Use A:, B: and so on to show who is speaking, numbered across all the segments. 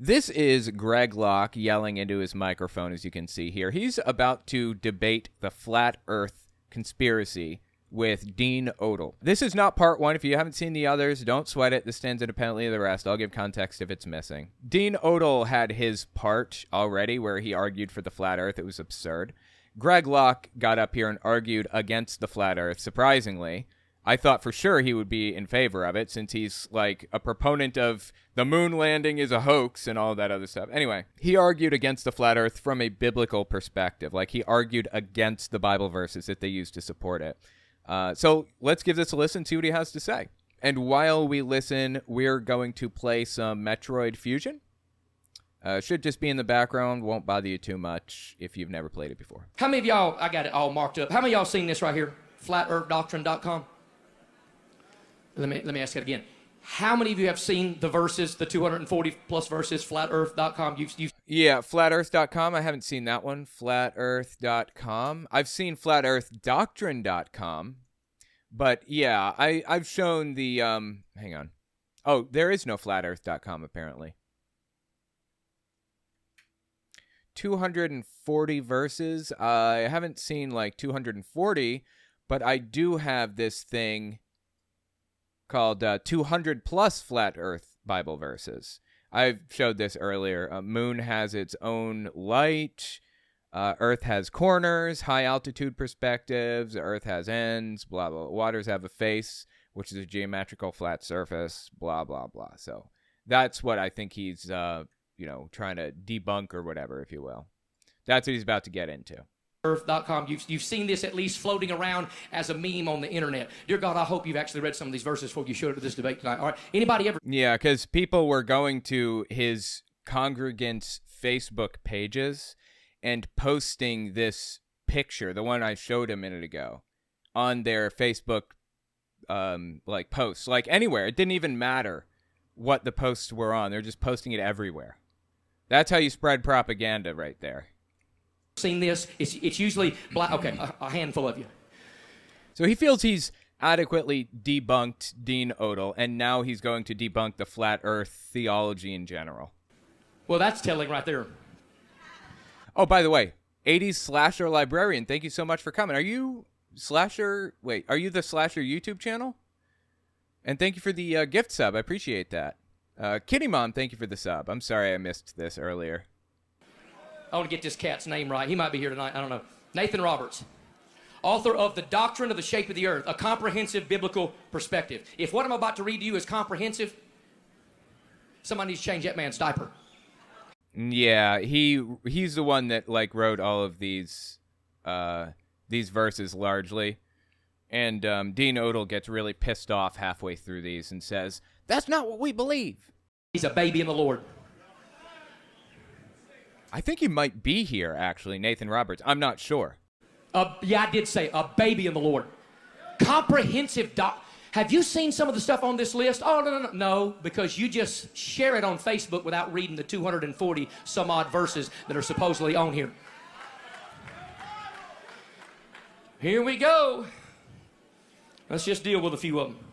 A: This is Greg Locke yelling into his microphone, as you can see here. He's about to debate the Flat Earth conspiracy with Dean Odle. This is not part one. If you haven't seen the others, don't sweat it. This stands independently of the rest. I'll give context if it's missing. Dean Odle had his part already where he argued for the Flat Earth. It was absurd. Greg Locke got up here and argued against the Flat Earth, surprisingly. I thought for sure he would be in favor of it since he's like a proponent of the moon landing is a hoax and all that other stuff. Anyway, he argued against the flat earth from a biblical perspective. Like he argued against the Bible verses that they used to support it. So let's give this a listen, see what he has to say. And while we listen, we're going to play some Metroid Fusion. Should just be in the background, won't bother you too much if you've never played it before.
B: How many of y'all, I got it all marked up. How many of y'all seen this right here? FlatEarthDoctrine.com. Let me ask it again. How many of you have seen the verses, the 240 plus verses, FlatEarth.com?
A: Yeah, FlatEarth.com. I haven't seen that one. FlatEarth.com. I've seen FlatEarthDoctrine.com. But yeah, I've shown the, hang on. Oh, there is no FlatEarth.com apparently. 240 verses. I haven't seen like 240, but I do have this thing called 200 plus flat earth Bible verses. I've showed this earlier. Moon has its own light. Earth has corners, high altitude perspectives. Earth has ends, blah, blah. Waters have a face, which is a geometrical flat surface, blah, blah, blah. So that's what I think he's, trying to debunk or whatever, if you will. That's what he's about to get into.
B: Earth.com. You've seen this at least floating around as a meme on the internet. Dear God, I hope you've actually read some of these verses before you showed up at this debate tonight. All right. Anybody ever?
A: Yeah, because people were going to his congregants' Facebook pages and posting this picture, the one I showed a minute ago, on their Facebook posts. Like anywhere. It didn't even matter what the posts were on. They're just posting it everywhere. That's how you spread propaganda right there.
B: Seen this? It's usually black. Okay, a handful of you.
A: So he feels he's adequately debunked Dean Odle, and now he's going to debunk the flat earth theology in general.
B: Well, that's telling right there.
A: Oh, by the way, 80s Slasher Librarian, thank you so much for coming. Are you the Slasher YouTube channel? And thank you for the gift sub. I appreciate that. Kitty Mom, thank you for the sub. I'm sorry I missed this earlier.
B: I want to get this cat's name right. He might be here tonight. I don't know. Nathan Roberts, author of The Doctrine of the Shape of the Earth, a comprehensive biblical perspective. If what I'm about to read to you is comprehensive, somebody needs to change that man's diaper.
A: Yeah, he's the one that wrote all of these verses largely. And Dean Odle gets really pissed off halfway through these and says, "That's not what we believe."
B: He's a baby in the Lord.
A: I think he might be here, actually, Nathan Roberts. I'm not sure.
B: Yeah, I did say a baby in the Lord. Comprehensive Have you seen some of the stuff on this list? Oh, no. No, because you just share it on Facebook without reading the 240 some odd verses that are supposedly on here. Here we go. Let's just deal with a few of them.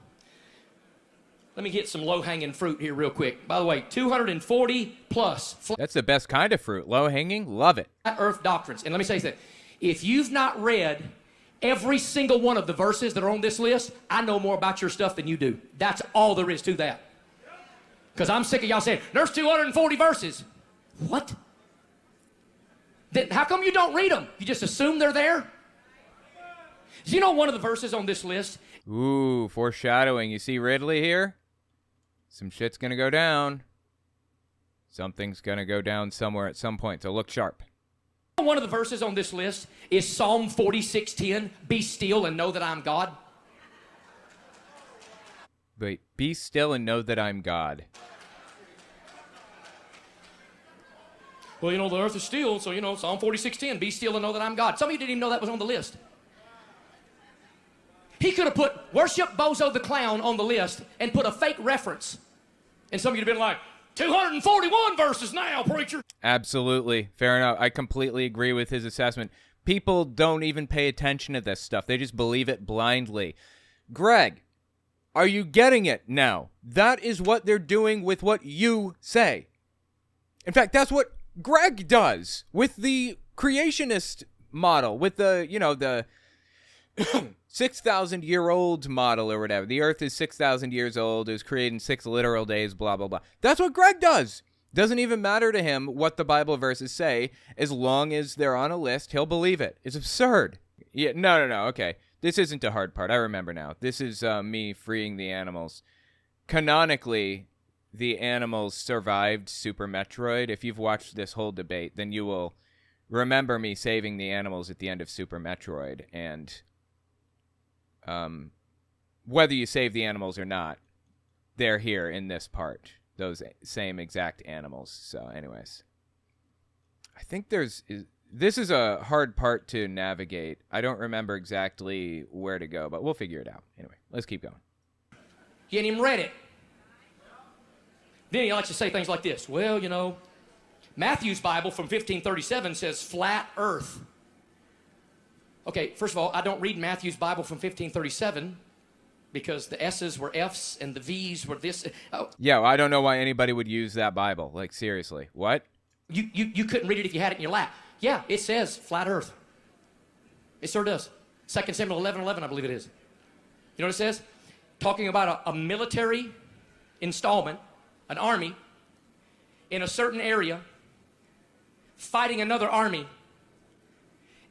B: Let me get some low-hanging fruit here real quick. By the way, 240 plus.
A: That's the best kind of fruit. Low-hanging, love it.
B: Flat Earth doctrines. And let me say this. If you've not read every single one of the verses that are on this list, I know more about your stuff than you do. That's all there is to that. Because I'm sick of y'all saying, there's 240 verses. What? Then how come you don't read them? You just assume they're there? Do you know one of the verses on this list?
A: Ooh, foreshadowing. You see Ridley here? Some shit's gonna go down. Something's gonna go down somewhere at some point, so look sharp.
B: One of the verses on this list is Psalm 46:10, be still and know that I'm God.
A: Wait, be still and know that I'm God.
B: Well, the earth is still, so, Psalm 46:10, be still and know that I'm God. Some of you didn't even know that was on the list. He could have put worship Bozo the Clown on the list and put a fake reference. And some of you would have been like, 241 verses now, preacher.
A: Absolutely. Fair enough. I completely agree with his assessment. People don't even pay attention to this stuff. They just believe it blindly. Greg, are you getting it now? That is what they're doing with what you say. In fact, that's what Greg does with the creationist model, with the 6,000-year-old model or whatever. The earth is 6,000 years old. It was created in 6 literal days, blah, blah, blah. That's what Greg does. Doesn't even matter to him what the Bible verses say. As long as they're on a list, he'll believe it. It's absurd. Yeah, no. Okay. This isn't the hard part. I remember now. This is me freeing the animals. Canonically, the animals survived Super Metroid. If you've watched this whole debate, then you will remember me saving the animals at the end of Super Metroid. And whether you save the animals or not, they're here in this part. Those same exact animals. So anyways, I think this is a hard part to navigate. I don't remember exactly where to go, but we'll figure it out. Anyway, let's keep going.
B: He hadn't even read it. Then he likes to say things like this. Well, Matthew's Bible from 1537 says flat earth. Okay, first of all, I don't read Matthew's Bible from 1537 because the S's were F's and the V's were this. Oh.
A: Yeah, well, I don't know why anybody would use that Bible. Like, seriously, what?
B: You couldn't read it if you had it in your lap. Yeah, it says flat earth. It sure does. 2 Samuel 11:11, I believe it is. You know what it says? Talking about a military installment, an army, in a certain area, fighting another army.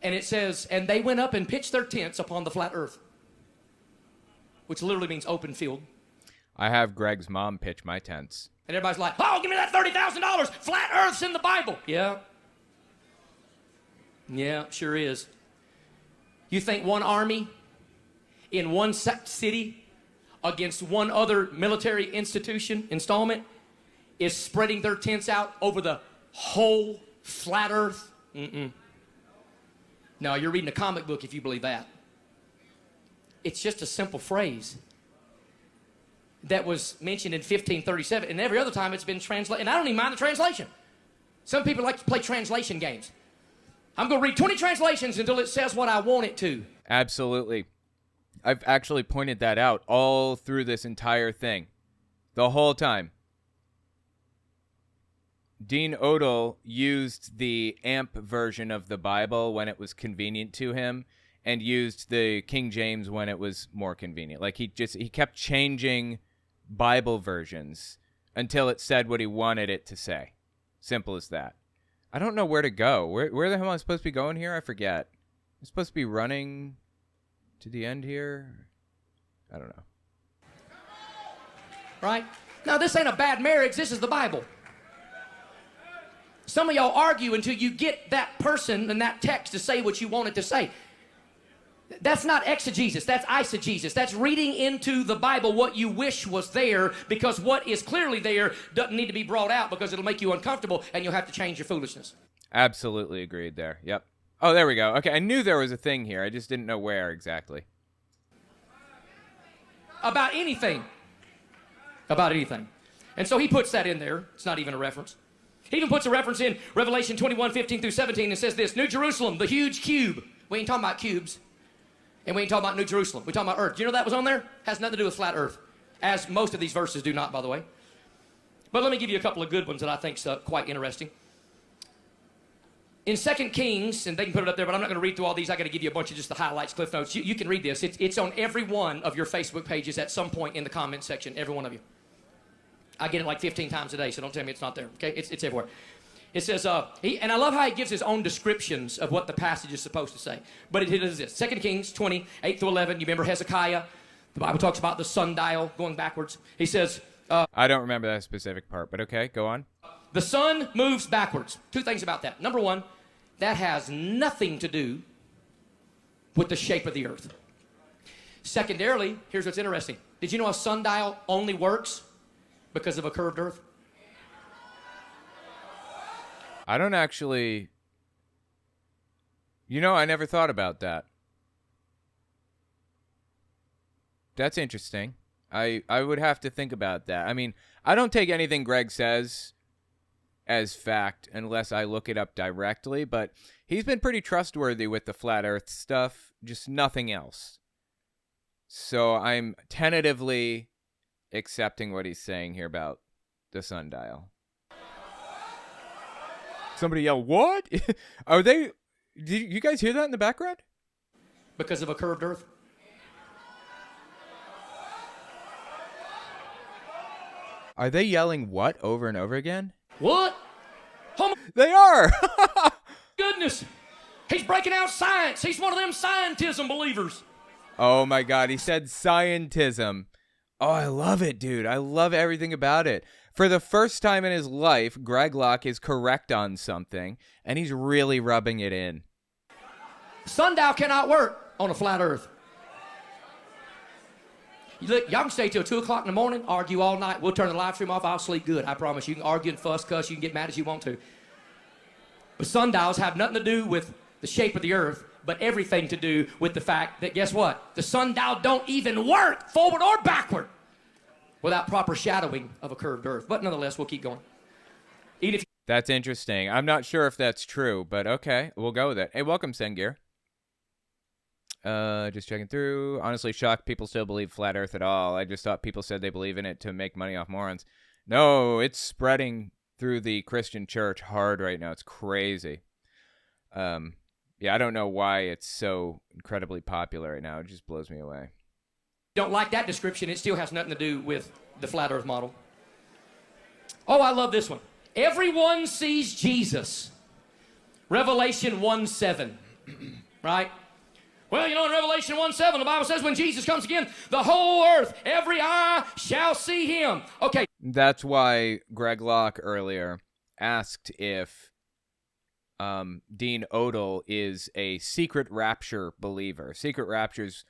B: And it says, and they went up and pitched their tents upon the flat earth, which literally means open field.
A: I have Greg's mom pitch my tents.
B: And everybody's like, oh, give me that $30,000. Flat earth's in the Bible. Yeah. Yeah, sure is. You think one army in one city against one other military institution installment is spreading their tents out over the whole flat earth? Mm-mm. No, you're reading a comic book if you believe that. It's just a simple phrase that was mentioned in 1537, and every other time it's been translated. And I don't even mind the translation. Some people like to play translation games. I'm going to read 20 translations until it says what I want it to.
A: Absolutely. I've actually pointed that out all through this entire thing. The whole time. Dean Odell used the AMP version of the Bible when it was convenient to him, and used the King James when it was more convenient. Like, he kept changing Bible versions until it said what he wanted it to say. Simple as that. I don't know where to go. Where the hell am I supposed to be going here? I forget. I'm supposed to be running to the end here? I don't know.
B: Right? Now, this ain't a bad marriage. This is the Bible. Some of y'all argue until you get that person and that text to say what you want it to say. That's not exegesis. That's eisegesis. That's reading into the Bible what you wish was there, because what is clearly there doesn't need to be brought out because it'll make you uncomfortable and you'll have to change your foolishness.
A: Absolutely agreed there. Yep. Oh, there we go. Okay, I knew there was a thing here. I just didn't know where exactly.
B: About anything. About anything. And so he puts that in there. It's not even a reference. He even puts a reference in Revelation 21:15 through 17 and says this: New Jerusalem, the huge cube. We ain't talking about cubes. And we ain't talking about New Jerusalem. We're talking about earth. Do you know that was on there? Has nothing to do with flat earth. As most of these verses do not, by the way. But let me give you a couple of good ones that I think is quite interesting. In 2 Kings, and they can put it up there, but I'm not going to read through all these. I got to give you a bunch of just the highlights, cliff notes. You can read this. It's on every one of your Facebook pages at some point in the comment section, every one of you. I get it like 15 times a day, so don't tell me it's not there, okay? It's everywhere. It says, and I love how he gives his own descriptions of what the passage is supposed to say. But it is this: 2 Kings 20, 8 through 11. You remember Hezekiah? The Bible talks about the sundial going backwards. He says...
A: I don't remember that specific part, but okay, go on.
B: The sun moves backwards. Two things about that. Number one, that has nothing to do with the shape of the earth. Secondarily, here's what's interesting. Did you know a sundial only works because of a curved earth?
A: I don't actually... I never thought about that. That's interesting. I would have to think about that. I mean, I don't take anything Greg says as fact unless I look it up directly, but he's been pretty trustworthy with the flat earth stuff, just nothing else. So I'm tentatively accepting what he's saying here about the sundial. Somebody yell, what? Are they... Did you guys hear that in the background?
B: Because of a curved earth?
A: Are they yelling what over and over again?
B: What? Oh my
A: They are!
B: goodness. He's breaking out science. He's one of them scientism believers.
A: Oh my God, he said scientism. Oh, I love it, dude. I love everything about it. For the first time in his life, Greg Locke is correct on something, and he's really rubbing it in.
B: Sundial cannot work on a flat earth. Look, y'all can stay till 2 o'clock in the morning, argue all night. We'll turn the live stream off. I'll sleep good. I promise. You can argue and fuss, cuss. You can get mad as you want to. But sundials have nothing to do with the shape of the earth, but everything to do with the fact that, guess what? The sundial don't even work forward or backward without proper shadowing of a curved earth. But nonetheless, we'll keep going. Even if
A: That's interesting. I'm not sure if that's true, but okay, we'll go with it. Hey, welcome, Sengir. Just checking through. Honestly, shocked people still believe flat earth at all. I just thought people said they believe in it to make money off morons. No, it's spreading through the Christian church hard right now. It's crazy. Yeah, I don't know why it's so incredibly popular right now. It just blows me away.
B: don't like that description, it still has nothing to do with the flat earth model. Oh, I love this one. Everyone sees Jesus. Revelation 1:7, right? Well, you know, in Revelation 1:7, the Bible says when Jesus comes again, the whole earth, every eye shall see him. Okay.
A: That's why Greg Locke earlier asked if Dean Odell is a secret rapture believer. Secret rapture's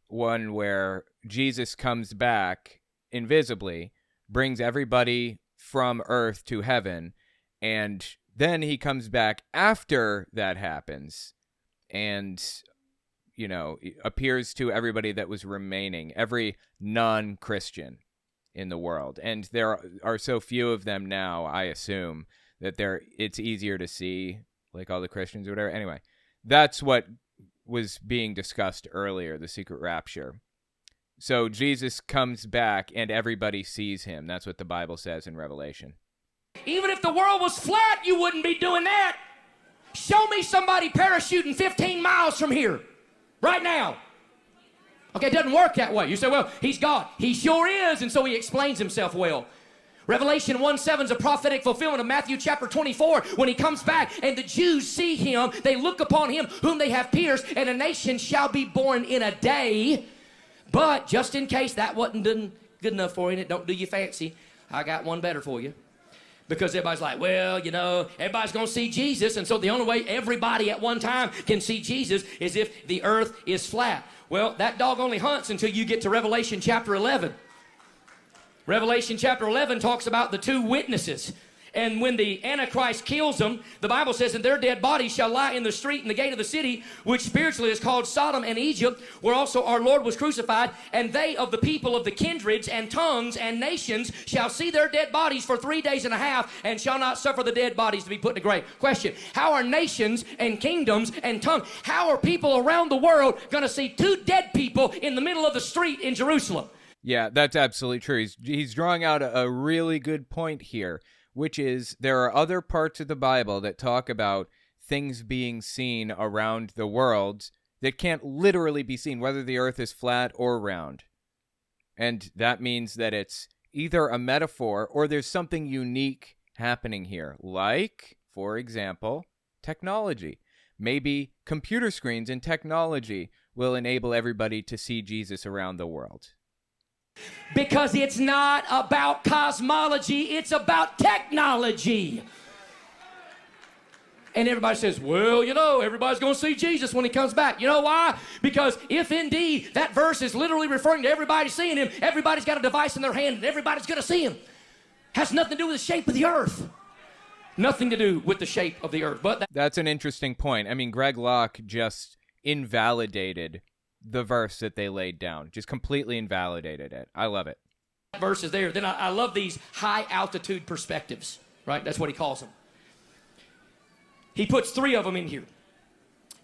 A: one where Jesus comes back invisibly, brings everybody from earth to heaven, and then he comes back after that happens and, you know, appears to everybody that was remaining, every non-Christian in the world. And there are so few of them now, I assume, that it's easier to see, like all the Christians or whatever. Anyway, that's what was being discussed earlier, the secret rapture. So Jesus comes back and everybody sees him. That's what the Bible says in Revelation.
B: Even if the world was flat, you wouldn't be doing that. Show me somebody parachuting 15 miles from here right now. Okay, it doesn't work that way. You say, well, he's God. He sure is, and so he explains himself well. Revelation 1:7 is a prophetic fulfillment of Matthew chapter 24 when he comes back and the Jews see him. They look upon him whom they have pierced, and a nation shall be born in a day. But just in case that wasn't good enough for you, and it don't do you fancy, I got one better for you. Because everybody's like, well, you know, everybody's going to see Jesus, and so the only way everybody at one time can see Jesus is if the earth is flat. Well, that dog only hunts until you get to Revelation chapter 11. Revelation chapter 11 talks about the two witnesses. And when the Antichrist kills them, the Bible says, and their dead bodies shall lie in the street in the gate of the city, which spiritually is called Sodom and Egypt, where also our Lord was crucified. And they of the people of the kindreds and tongues and nations shall see their dead bodies for 3 days and a half, and shall not suffer the dead bodies to be put in the grave. Question, how are nations and kingdoms and tongues, how are people around the world going to see two dead people in the middle of the street in Jerusalem?
A: Yeah, that's absolutely true. He's drawing out a really good point here, which is there are other parts of the Bible that talk about things being seen around the world that can't literally be seen, whether the earth is flat or round. And that means that it's either a metaphor or there's something unique happening here, like, for example, technology. Maybe computer screens and technology will enable everybody to see Jesus around the world.
B: Because it's not about cosmology, it's about technology. And everybody says, well, you know, everybody's going to see Jesus when he comes back. You know why? Because if indeed that verse is literally referring to everybody seeing him, everybody's got a device in their hand and everybody's going to see him. Has nothing to do with the shape of the earth. Nothing to do with the shape of the earth. But
A: that's an interesting point. I mean, Greg Locke just invalidated the verse that they laid down, just completely invalidated it. I love it.
B: Verse is there. Then I love these high altitude perspectives, right? That's what he calls them. He puts 3 of them in here.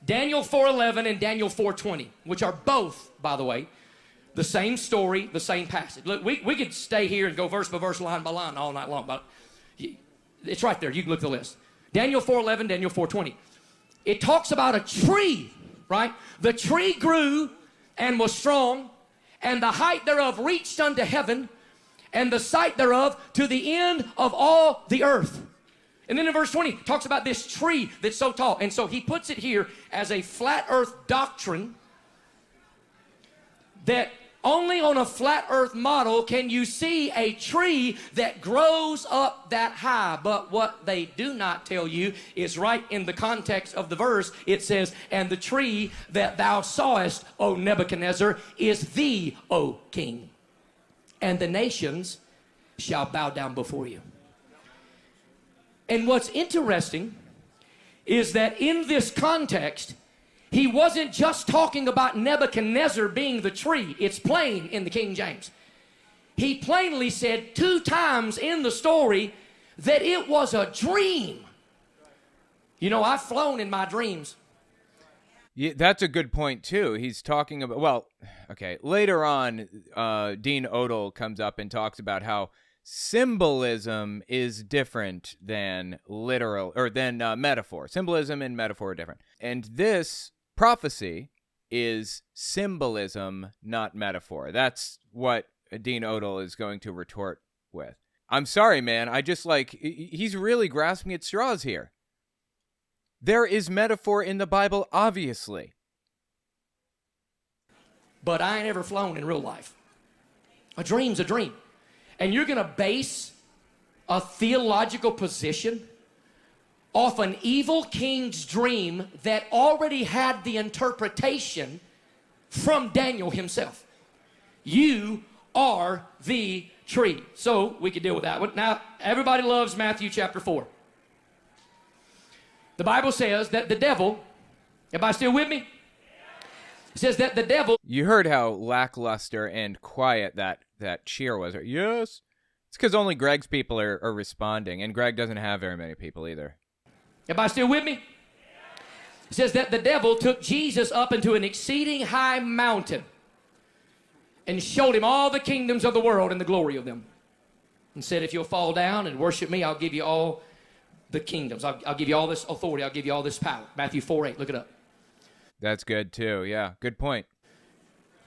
B: Daniel 4:11 and Daniel 4:20, which are both, by the way, the same story, the same passage. Look, we could stay here and go verse by verse, line by line all night long, but it's right there. You can look at the list. Daniel 4:11, Daniel 4:20. It talks about a tree, right? The tree grew and was strong, and the height thereof reached unto heaven, and the sight thereof to the end of all the earth. And then in verse 20, it talks about this tree that's so tall. And so he puts it here as a flat earth doctrine that only on a flat earth model can you see a tree that grows up that high. But what they do not tell you is right in the context of the verse, it says, and the tree that thou sawest, O Nebuchadnezzar, is thee, O king. And the nations shall bow down before you. And what's interesting is that in this context, he wasn't just talking about Nebuchadnezzar being the tree. It's plain in the King James. He plainly said 2 times in the story that it was a dream. You know, I've flown in my dreams.
A: Yeah, that's a good point, too. He's talking about, well, okay, later on, Dean Odell comes up and talks about how symbolism is different than literal, or than metaphor. Symbolism and metaphor are different. And this prophecy is symbolism, not metaphor. That's what Dean Odell is going to retort with. I'm sorry, man. I just he's really grasping at straws here. There is metaphor in the Bible, obviously.
B: But I ain't ever flown in real life. A dream's a dream. And you're going to base a theological position off an evil king's dream that already had the interpretation from Daniel himself. You are the tree. So we could deal with that one. Now, everybody loves Matthew chapter 4. The Bible says that the devil, everybody still with me? It says that the devil...
A: You heard how lackluster and quiet that cheer was. Yes. It's because only Greg's people are responding, and Greg doesn't have very many people either.
B: Everybody still with me? It says that the devil took Jesus up into an exceeding high mountain and showed him all the kingdoms of the world and the glory of them. And said, if you'll fall down and worship me, I'll give you all the kingdoms. I'll give you all this authority. I'll give you all this power. Matthew 4:8. Look it up.
A: That's good, too. Yeah, good point.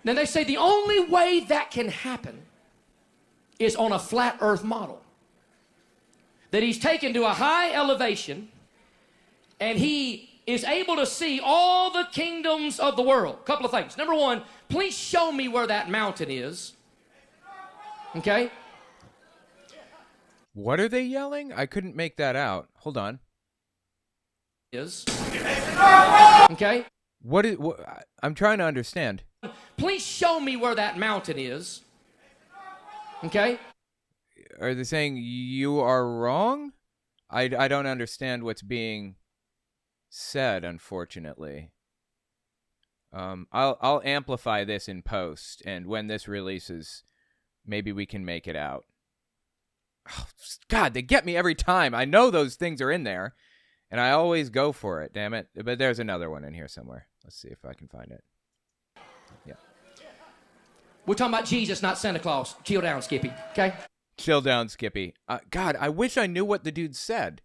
B: Now, they say the only way that can happen is on a flat earth model. That he's taken to a high elevation and he is able to see all the kingdoms of the world. A couple of things. Number one, please show me where that mountain is. Okay?
A: What are they yelling? I couldn't make that out. Hold on.
B: Okay?
A: What I'm trying to understand.
B: Please show me where that mountain is. Okay?
A: Are they saying you are wrong? I don't understand what's being said, unfortunately. I'll amplify this in post, and when this releases, maybe we can make it out. Oh, God, they get me every time. I know those things are in there, and I always go for it, damn it. But there's another one in here somewhere. Let's see if I can find it. Yeah.
B: We're talking about Jesus, not Santa Claus. Chill down, Skippy, okay?
A: Chill down, Skippy. God, I wish I knew what the dude said.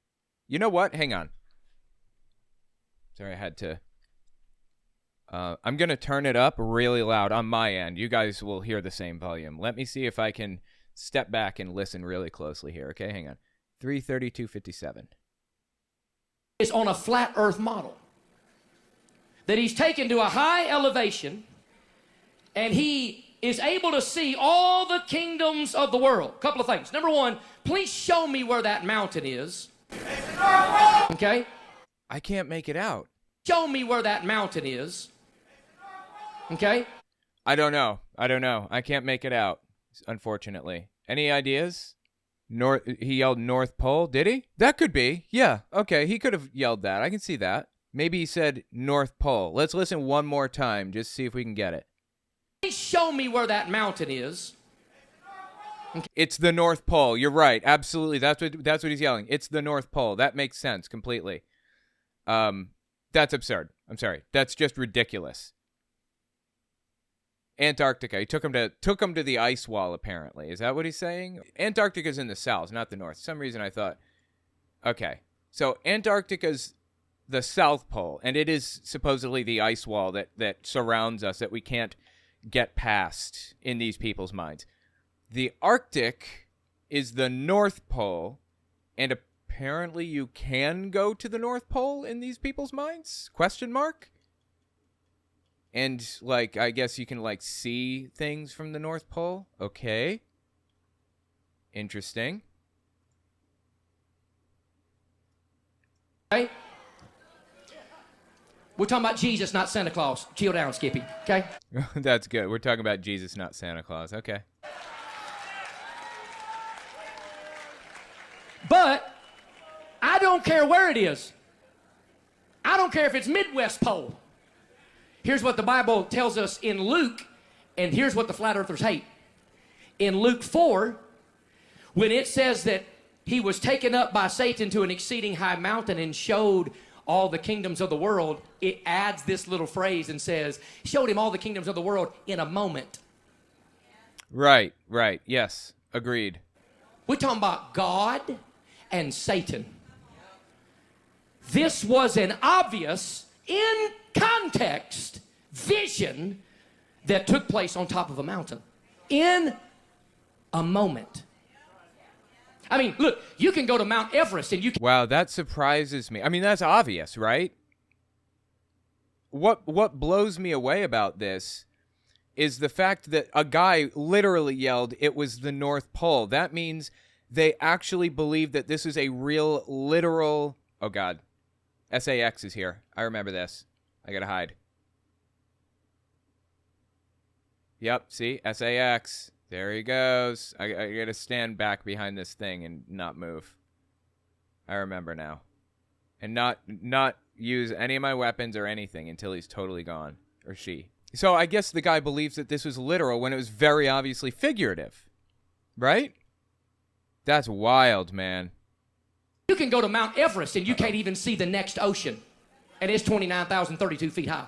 A: You know what? Hang on. Sorry, I had to. I'm going to turn it up really loud on my end. You guys will hear the same volume. Let me see if I can step back and listen really closely here, okay? Hang on. 332.57.
B: Is on a flat earth model. That he's taken to a high elevation and he is able to see all the kingdoms of the world. A couple of things. Number one, please show me where that mountain is. Okay?
A: I can't make it out.
B: Show me where that mountain is. Okay?
A: I don't know. I can't make it out, unfortunately. Any ideas? He yelled North Pole, did he? That could be. Yeah, okay, he could have yelled that. I can see that. Maybe he said North Pole. Let's listen one more time, just see if we can get it.
B: Please show me where that mountain is.
A: Okay. It's the North Pole. You're right. Absolutely. That's what he's yelling. It's the North Pole. That makes sense completely. That's absurd. I'm sorry. That's just ridiculous. Antarctica. He took him to the ice wall, apparently. Is that what he's saying? Antarctica's in the south, not the north. For some reason I thought, okay. So Antarctica's the South Pole, and it is supposedly the ice wall that surrounds us that we can't get past in these people's minds. The Arctic is the North Pole, and apparently you can go to the North Pole in these people's minds? Question mark? And, like, I guess you can, like, see things from the North Pole? Okay. Interesting.
B: Okay? We're talking about Jesus, not Santa Claus. Chill down, Skippy, okay?
A: That's good. We're talking about Jesus, not Santa Claus. Okay.
B: But I don't care where it is. I don't care if it's Midwest Pole. Here's what the Bible tells us in Luke, and here's what the flat earthers hate. In Luke 4, when it says that he was taken up by Satan to an exceeding high mountain and showed all the kingdoms of the world, it adds this little phrase and says, showed him all the kingdoms of the world in a moment.
A: Right. Yes. Agreed.
B: We're talking about God and Satan. This was an obvious, in context, vision that took place on top of a mountain in a moment. I mean, look, you can go to Mount Everest and you can...
A: Wow, that surprises me. I mean, that's obvious, right? What blows me away about this is the fact that a guy literally yelled it was the North Pole. That means they actually believe that this is a real, literal... Oh, God. SAX is here. I remember this. I gotta hide. Yep, see? SAX. There he goes. I gotta stand back behind this thing and not move. I remember now. And not use any of my weapons or anything until he's totally gone. Or she. So I guess the guy believes that this was literal when it was very obviously figurative. Right? That's wild, man.
B: You can go to Mount Everest and you can't even see the next ocean. And it's 29,032 feet high.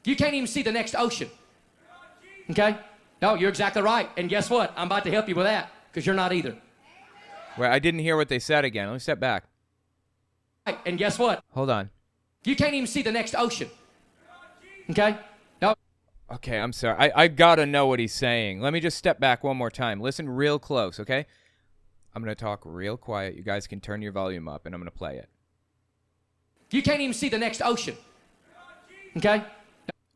B: You can't even see the next ocean. Okay? No, you're exactly right. And guess what? I'm about to help you with that because you're not either.
A: Wait, I didn't hear what they said again. Let me step back.
B: And guess what?
A: Hold on.
B: You can't even see the next ocean. Okay? No.
A: Okay, I'm sorry. I gotta know what he's saying. Let me just step back one more time. Listen real close, okay? I'm gonna talk real quiet. You guys can turn your volume up, and I'm gonna play it.
B: You can't even see the next ocean. Okay?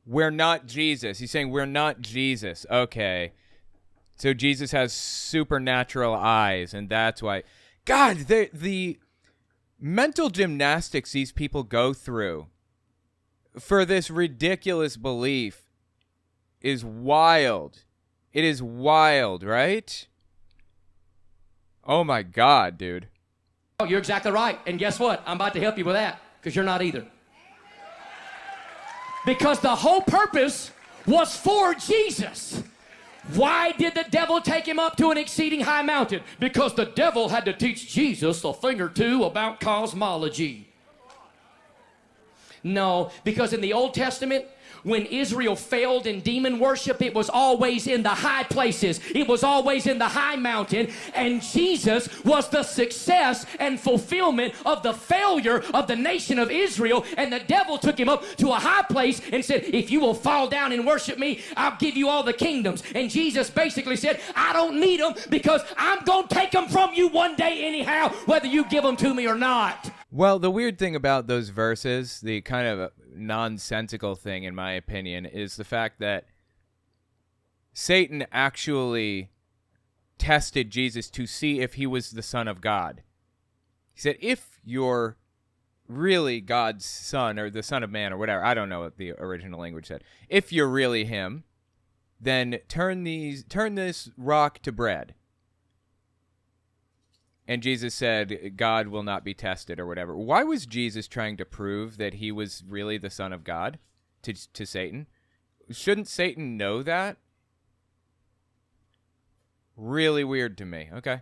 A: We're not Jesus. He's saying we're not Jesus. Okay. So Jesus has supernatural eyes, and that's why. God, the mental gymnastics these people go through for this ridiculous belief is wild. It is wild, right? Oh my God, dude.
B: Oh, you're exactly right. And guess what? I'm about to help you with that because you're not either. Because the whole purpose was for Jesus. Why did the devil take him up to an exceeding high mountain? Because the devil had to teach Jesus a thing or two about cosmology. No, because in the Old Testament, when Israel failed in demon worship, it was always in the high places. It was always in the high mountain. And Jesus was the success and fulfillment of the failure of the nation of Israel. And the devil took him up to a high place and said, if you will fall down and worship me, I'll give you all the kingdoms. And Jesus basically said, I don't need them because I'm going to take them from you one day anyhow, whether you give them to me or not.
A: Well, the weird thing about those verses, the kind of nonsensical thing, in my opinion, is the fact that Satan actually tested Jesus to see if he was the Son of God. He said, if you're really God's son or the Son of Man or whatever, I don't know what the original language said. If you're really him, then turn this rock to bread. And Jesus said, God will not be tested or whatever. Why was Jesus trying to prove that he was really the Son of God to Satan? Shouldn't Satan know that? Really weird to me. Okay.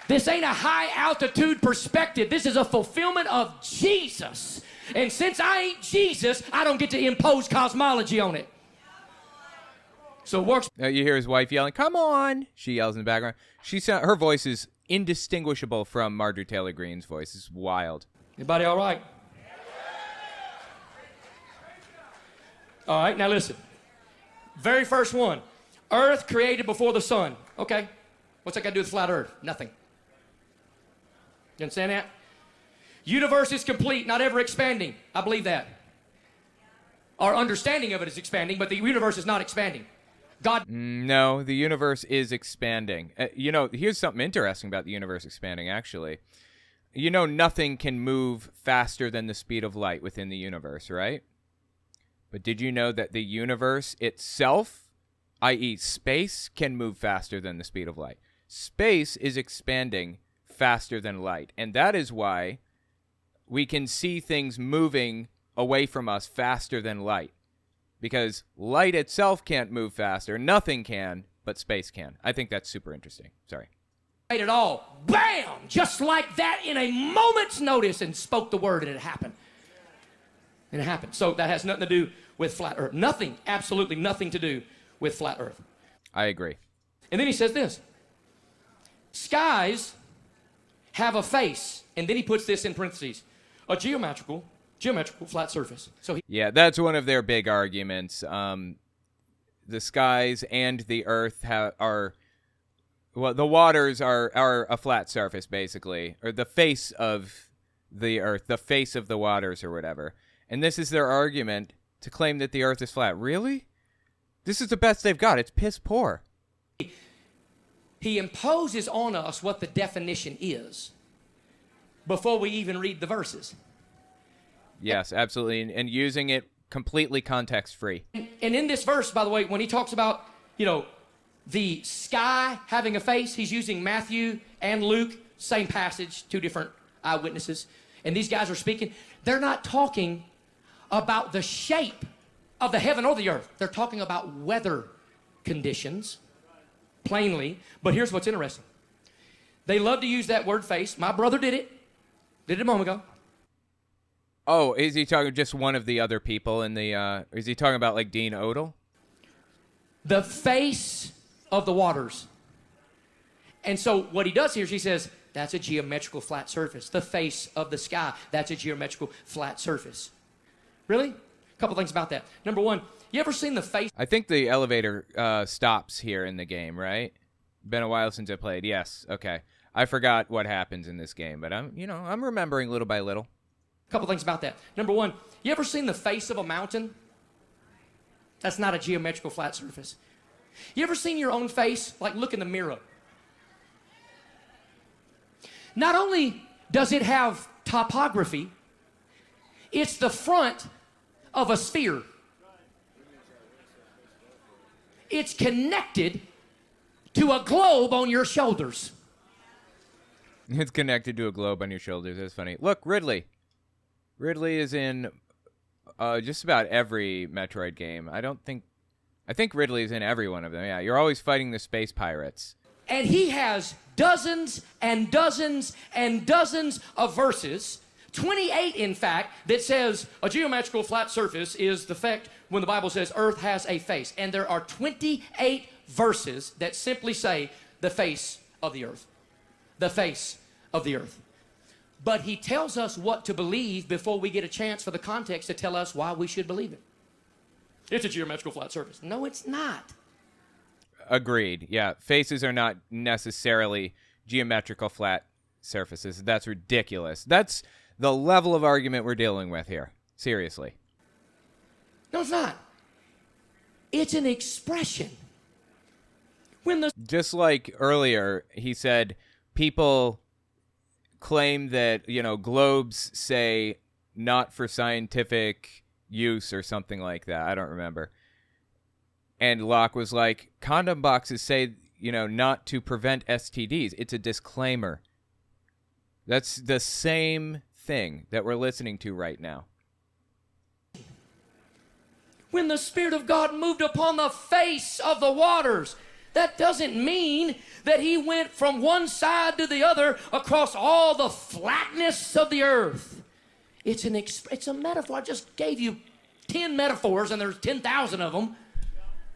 B: This ain't a high altitude perspective. This is a fulfillment of Jesus. And since I ain't Jesus, I don't get to impose cosmology on it. So it works.
A: You hear his wife yelling, come on. She yells in the background. Her voice is indistinguishable from Marjorie Taylor Greene's voice. It's wild.
B: Anybody all right? All right, now listen. Very first one. Earth created before the sun. Okay. What's that got to do with flat Earth? Nothing. You understand that? Universe is complete, not ever expanding. I believe that. Our understanding of it is expanding, but the universe is not expanding. God.
A: No, the universe is expanding. Here's something interesting about the universe expanding, actually. Nothing can move faster than the speed of light within the universe, right? But did you know that the universe itself, i.e. space, can move faster than the speed of light? Space is expanding faster than light, and that is why we can see things moving away from us faster than light. Because light itself can't move faster. Nothing can, but space can. I think that's super interesting. Sorry.
B: Made it all. Bam! Just like that in a moment's notice, and spoke the word, and it happened. And it happened. So that has nothing to do with flat Earth. Nothing, absolutely nothing to do with flat Earth.
A: I agree.
B: And then he says this. Skies have a face. And then he puts this in parentheses. A geometrical flat surface.
A: Yeah, that's one of their big arguments. The skies and the earth the waters are a flat surface, basically, or the face of the earth, the face of the waters or whatever. And this is their argument to claim that the earth is flat. Really? This is the best they've got. It's piss poor.
B: He imposes on us what the definition is before we even read the verses.
A: Yes, absolutely, and using it completely context-free.
B: And in this verse, by the way, when he talks about, the sky having a face, he's using Matthew and Luke, same passage, two different eyewitnesses. And these guys are speaking. They're not talking about the shape of the heaven or the earth. They're talking about weather conditions, plainly. But here's what's interesting. They love to use that word face. My brother did it a moment ago.
A: Oh, is he talking just one of the other people in the, is he talking about like Dean Odell?
B: The face of the waters. And so what he does here is he says, that's a geometrical flat surface. The face of the sky, that's a geometrical flat surface. Really? A couple things about that. Number one, you ever seen the face?
A: I think the elevator stops here in the game, right? Been a while since I played. Yes, okay. I forgot what happens in this game, but I'm remembering little by little.
B: A couple things about that. Number one, you ever seen the face of a mountain? That's not a geometrical flat surface. You ever seen your own face? Like, look in the mirror. Not only does it have topography, it's the front of a sphere. It's connected to a globe on your shoulders.
A: It's connected to a globe on your shoulders. That's funny. Look, Ridley. Ridley is in just about every Metroid game. I think Ridley is in every one of them. Yeah, you're always fighting the space pirates.
B: And he has dozens and dozens and dozens of verses, 28 in fact, that says a geometrical flat surface is the fact when the Bible says earth has a face. And there are 28 verses that simply say the face of the earth. The face of the earth. But he tells us what to believe before we get a chance for the context to tell us why we should believe it. It's a geometrical flat surface. No, it's not.
A: Agreed. Yeah, faces are not necessarily geometrical flat surfaces. That's ridiculous. That's the level of argument we're dealing with here. Seriously.
B: No, it's not. It's an expression.
A: Just like earlier, he said people claim that, globes say not for scientific use or something like that. I don't remember. And Locke was like, condom boxes say, not to prevent STDs. It's a disclaimer. That's the same thing that we're listening to right now.
B: When the Spirit of God moved upon the face of the waters, that doesn't mean that he went from one side to the other across all the flatness of the earth. It's a metaphor. I just gave you 10 metaphors, and there's 10,000 of them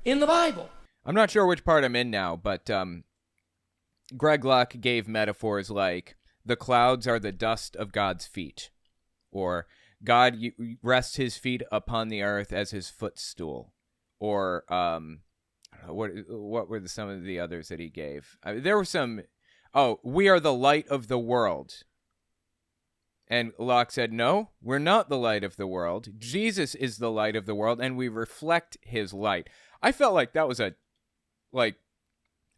B: in the Bible.
A: I'm not sure which part I'm in now, but Greg Locke gave metaphors like the clouds are the dust of God's feet, or God rests his feet upon the earth as his footstool, or I don't know, what were some of the others that he gave? There were some. Oh, we are the light of the world. And Locke said, no, we're not the light of the world. Jesus is the light of the world, and we reflect his light. I felt like that was a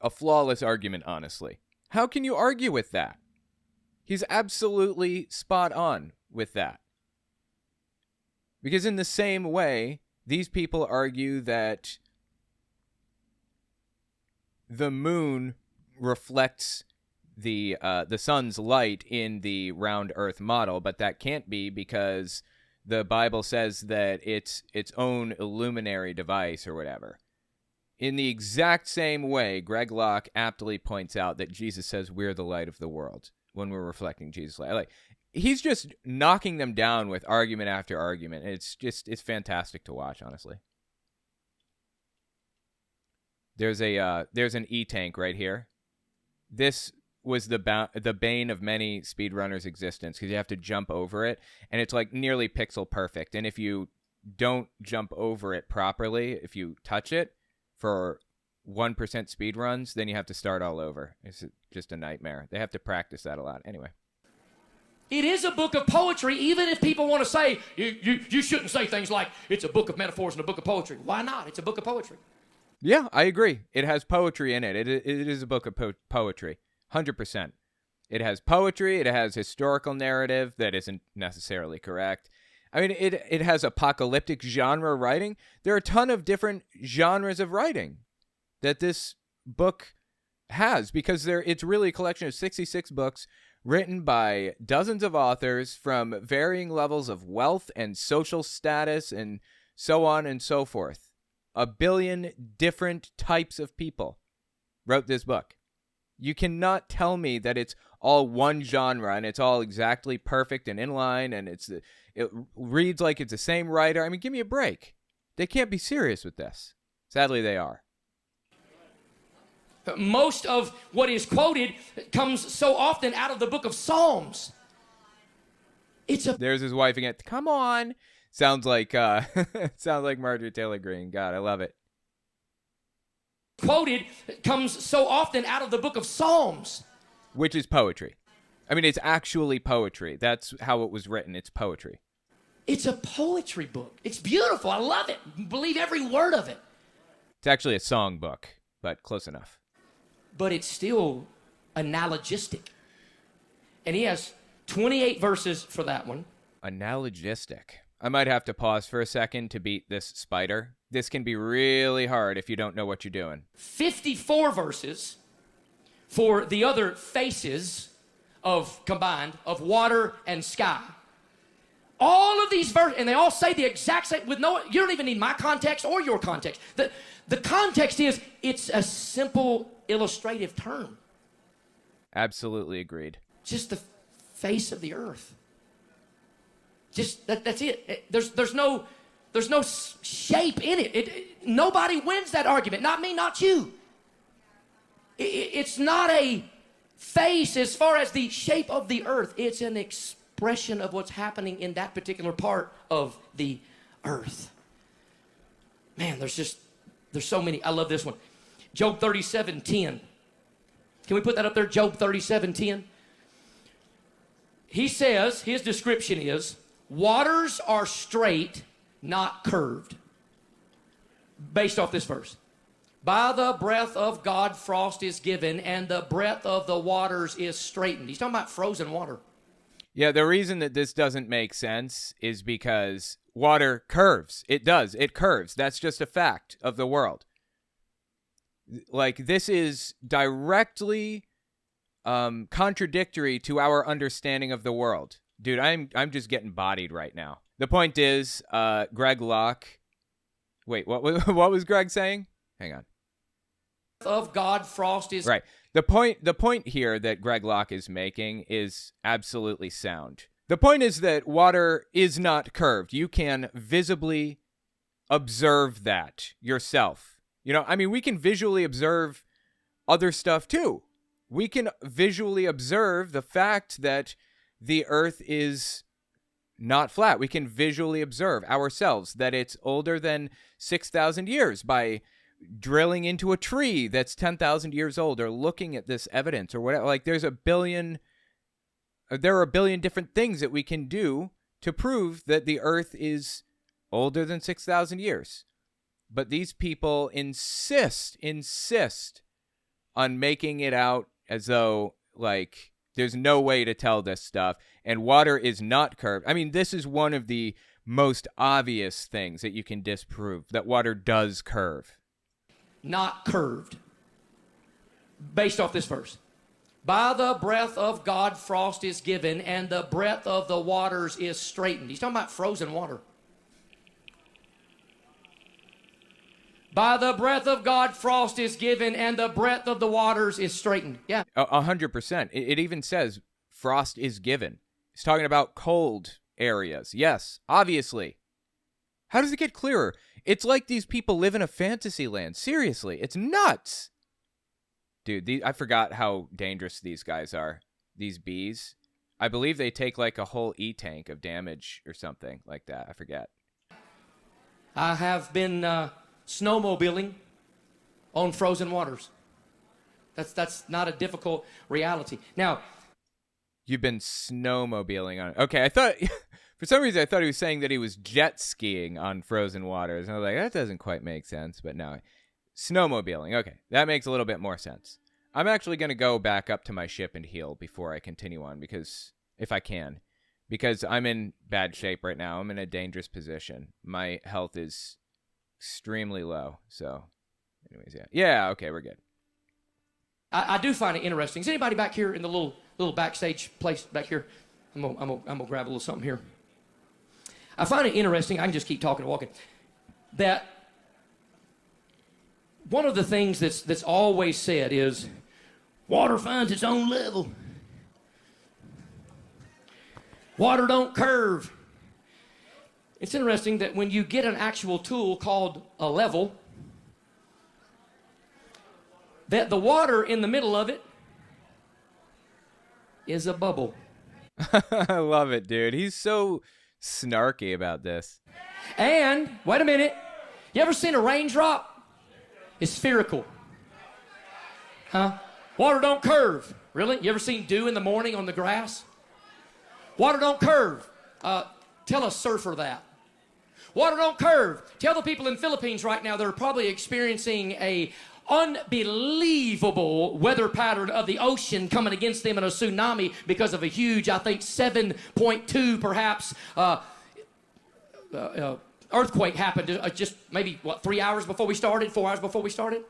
A: flawless argument, honestly. How can you argue with that? He's absolutely spot on with that. Because in the same way, these people argue that the moon reflects the sun's light in the round earth model, but that can't be because the Bible says that it's its own illuminary device or whatever. In the exact same way, Greg Locke aptly points out that Jesus says we're the light of the world when we're reflecting Jesus' light. Like, he's just knocking them down with argument after argument. It's fantastic to watch, honestly. There's an E-tank right here. This was the bane of many speedrunners' existence because you have to jump over it, and it's like nearly pixel perfect. And if you don't jump over it properly, if you touch it for 1% speed runs, then you have to start all over. It's just a nightmare. They have to practice that a lot. Anyway.
B: It is a book of poetry, even if people want to say, you shouldn't say things like, it's a book of metaphors and a book of poetry. Why not? It's a book of poetry.
A: Yeah, I agree. It has poetry in it. It is a book of poetry. 100%. It has poetry. It has historical narrative that isn't necessarily correct. I mean, it has apocalyptic genre writing. There are a ton of different genres of writing that this book has because it's really a collection of 66 books written by dozens of authors from varying levels of wealth and social status and so on and so forth. 1 billion different types of people wrote this book. You cannot tell me that it's all one genre and it's all exactly perfect and in line and it reads like it's the same writer. I mean, give me a break. They can't be serious with this. Sadly, they are.
B: Most of what is quoted comes so often out of the book of Psalms.
A: There's his wife again. Come on. Sounds like Marjorie Taylor Greene. God, I love it.
B: Quoted comes so often out of the book of Psalms,
A: which is poetry. I mean, it's actually poetry. That's how it was written. It's poetry.
B: It's a poetry book. It's beautiful. I love it. Believe every word of it.
A: It's actually a song book, but close enough.
B: But it's still analogistic. And he has 28 verses for that one.
A: Analogistic. I might have to pause for a second to beat this spider. This can be really hard if you don't know what you're doing.
B: 54 verses for the other faces combined of water and sky. All of these verses, and they all say the exact same, you don't even need my context or your context. The context is, it's a simple illustrative term.
A: Absolutely agreed.
B: Just the face of the earth. Just that's it. There's no shape in it. Nobody wins that argument. Not me, not you. It's not a face as far as the shape of the earth. It's an expression of what's happening in that particular part of the earth. Man, there's so many. I love this one. Job 37:10. Can we put that up there? Job 37:10. He says, his description is, waters are straight, not curved. Based off this verse. By the breath of God, frost is given, and the breath of the waters is straightened. He's talking about frozen water.
A: Yeah, the reason that this doesn't make sense is because water curves. It does. It curves. That's just a fact of the world. Like, this is directly contradictory to our understanding of the world. Dude, I'm just getting bodied right now. The point is, Greg Locke... Wait, what was Greg saying? Hang on.
B: Of God, frost is...
A: Right. The point here that Greg Locke is making is absolutely sound. The point is that water is not curved. You can visibly observe that yourself. You know, I mean, we can visually observe other stuff too. We can visually observe the fact that the Earth is not flat. We can visually observe ourselves that it's older than 6,000 years by drilling into a tree that's 10,000 years old, or looking at this evidence or whatever. Like, there are a billion different things that we can do to prove that the Earth is older than 6,000 years. But these people insist on making it out as though, like, there's no way to tell this stuff, and water is not curved. I mean, this is one of the most obvious things that you can disprove, that water does curve.
B: Not curved. Based off this verse. By the breath of God, frost is given, and the breadth of the waters is straightened. He's talking about frozen water. By the breath of God, frost is given, and the breadth of the waters is straightened. Yeah.
A: 100%. It even says frost is given. It's talking about cold areas. Yes, obviously. How does it get clearer? It's like these people live in a fantasy land. Seriously, it's nuts. Dude, I forgot how dangerous these guys are. These bees. I believe they take like a whole E-tank of damage or something like that. I forget.
B: I have been snowmobiling on frozen waters. That's not a difficult reality. Now,
A: you've been snowmobiling on it. Okay, I thought for some reason I thought he was saying that he was jet skiing on frozen waters. And I was like, that doesn't quite make sense. But no, snowmobiling. Okay, that makes a little bit more sense. I'm actually going to go back up to my ship and heal before I continue on, because if I can, because I'm in bad shape right now. I'm in a dangerous position. My health is extremely low. So anyways, yeah, okay, we're good.
B: I do find it interesting. Is anybody back here in the little backstage place back here? I'm gonna grab a little something here. I find it interesting. I can just keep talking and walking. That one of the things that's always said is water finds its own level. Water don't curve. It's interesting that when you get an actual tool called a level, that the water in the middle of it is a bubble.
A: I love it, dude. He's so snarky about this.
B: And, wait a minute, you ever seen a raindrop? It's spherical. Huh? Water don't curve. Really? You ever seen dew in the morning on the grass? Water don't curve. Tell a surfer that. Water don't curve. Tell the people in Philippines right now they're probably experiencing a unbelievable weather pattern of the ocean coming against them in a tsunami because of a huge, I think 7.2 perhaps, earthquake happened just maybe, 3 hours before we started, 4 hours before we started?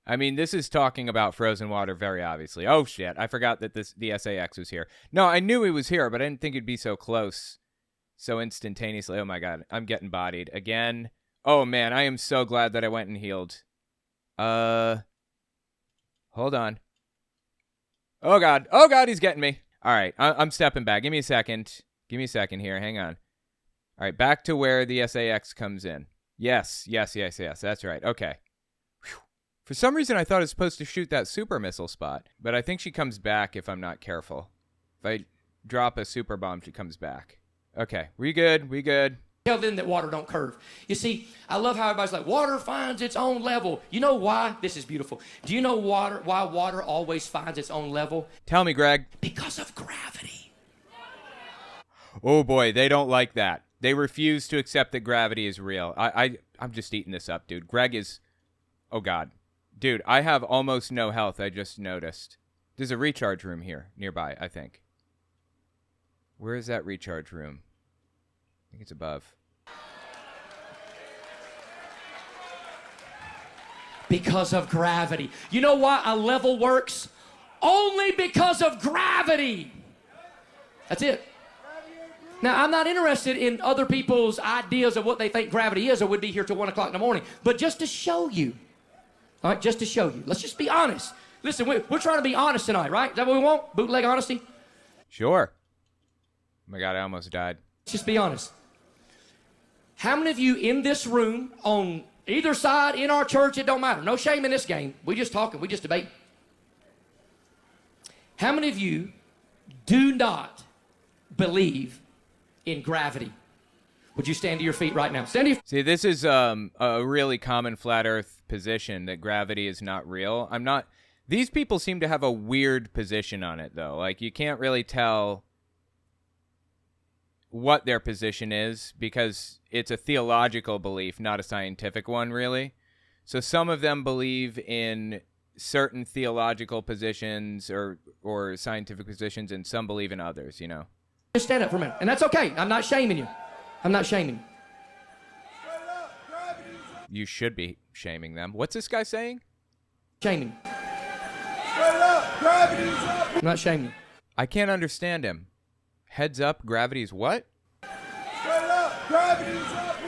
A: I mean, this is talking about frozen water very obviously. Oh, shit. I forgot that the SAX was here. No, I knew he was here, but I didn't think it'd be so close so instantaneously. Oh, my God. I'm getting bodied again. Oh, man. I am so glad that I went and healed. Hold on. Oh, God. Oh, God, he's getting me. All right. I'm stepping back. Give me a second. Give me a second here. Hang on. All right. Back to where the SAX comes in. Yes. That's right. Okay. For some reason, I thought it was supposed to shoot that super missile spot, but I think she comes back if I'm not careful. If I drop a super bomb, she comes back. Okay, we good.
B: Tell them that water don't curve. You see, I love how everybody's like, water finds its own level. You know why? This is beautiful. Do you know why water always finds its own level?
A: Tell me, Greg.
B: Because of gravity.
A: Oh, boy, they don't like that. They refuse to accept that gravity is real. I'm just eating this up, dude. Greg is... Oh, God. Dude, I have almost no health, I just noticed. There's a recharge room here, nearby, I think. Where is that recharge room? I think it's above.
B: Because of gravity. You know why a level works? Only because of gravity. That's it. Now, I'm not interested in other people's ideas of what they think gravity is, or would be here till 1 o'clock in the morning. But just to show you. All right, just to show you. Let's just be honest. Listen, we're trying to be honest tonight, right? Is that what we want? Bootleg honesty?
A: Sure. Oh my God, I almost died.
B: Let's just be honest. How many of you in this room, on either side, in our church, it don't matter. No shame in this game. We just talking. We just debate. How many of you do not believe in gravity? Would you stand to your feet right now? Stand to your feet.
A: See, this is a really common flat Earth position that gravity is not real. I'm not. These people seem to have a weird position on it, though. Like, you can't really tell what their position is because it's a theological belief, not a scientific one, really. So some of them believe in certain theological positions or scientific positions, and some believe in others, you know.
B: Just stand up for a minute. And that's okay. I'm not shaming you. I'm not shaming you.
A: You should be shaming them. What's this guy saying?
B: Shaming. I'm not shaming you.
A: I can't understand him. Heads up, gravity's what?
B: I'm